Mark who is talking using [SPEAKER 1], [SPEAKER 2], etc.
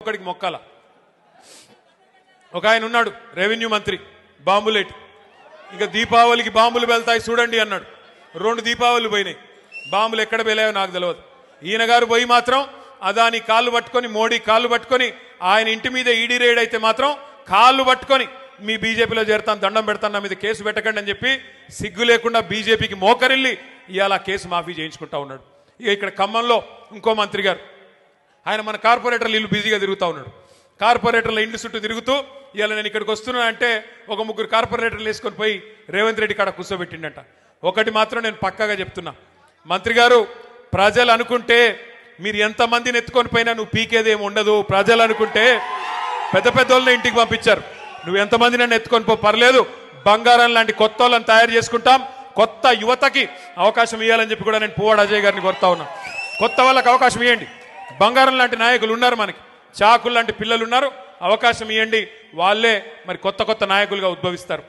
[SPEAKER 1] ఒక్కడికి మొక్కాల. ఒక ఆయన ఉన్నాడు రెవెన్యూ మంత్రి బాంబులేటి, ఇంకా దీపావళికి బాంబులు వెళ్తాయి చూడండి అన్నాడు. 2 దీపావళిలు పోయినాయి, బాంబులు ఎక్కడ పేలాయో నాకు తెలియదు. ఈయన గారు పోయి మాత్రం అదాని కాళ్ళు పట్టుకొని, మోడీ కాళ్ళు పట్టుకొని, ఆయన ఇంటి మీద ఈడీ రేడ్ అయితే మాత్రం కాళ్ళు పట్టుకొని మీ బీజేపీలో చేరుతాను, దండం పెడతాను, నా మీద కేసు పెట్టకండి అని చెప్పి సిగ్గు లేకుండా బీజేపీకి మోకరిల్లి ఇవాళ కేసు మాఫీ చేయించుకుంటా ఉన్నాడు. ఇక ఇక్కడ ఖమ్మంలో ఇంకో మంత్రి గారు, ఆయన మన కార్పొరేటర్లు ఇల్లు బిజీగా తిరుగుతూ ఉన్నాడు. కార్పొరేటర్ల ఇంటి చుట్టూ తిరుగుతూ ఇవాళ నేను ఇక్కడికి వస్తున్నా అంటే ఒక 3 కార్పొరేటర్లు వేసుకొని పోయి రేవంత్ రెడ్డి కాడ కూర్చోబెట్టిండట. ఒకటి మాత్రం నేను పక్కాగా చెప్తున్నా, మంత్రి గారు ప్రజలు అనుకుంటే మీరు ఎంతమందిని ఎత్తుకొని పోయినా నువ్వు పీకేదేమి ఉండదు. ప్రజలు అనుకుంటే పెద్ద పెద్ద వాళ్ళని ఇంటికి పంపించారు, నువ్వు ఎంతమంది నన్ను ఎత్తుకొని పో పర్లేదు, బంగారం లాంటి కొత్త వాళ్ళని తయారు చేసుకుంటాం, కొత్త యువతకి అవకాశం ఇవ్వాలని చెప్పి కూడా నేను పువ్వాడ అజయ్ గారిని కోరుతా ఉన్నా. కొత్త వాళ్ళకి అవకాశం ఇవ్వండి. బంగారం లాంటి నాయకులు ఉన్నారు, మనకి చాకులు లాంటి పిల్లలు ఉన్నారు, అవకాశం ఇవ్వండి. వాళ్ళే మరి కొత్త కొత్త నాయకులుగా ఉద్భవిస్తారు.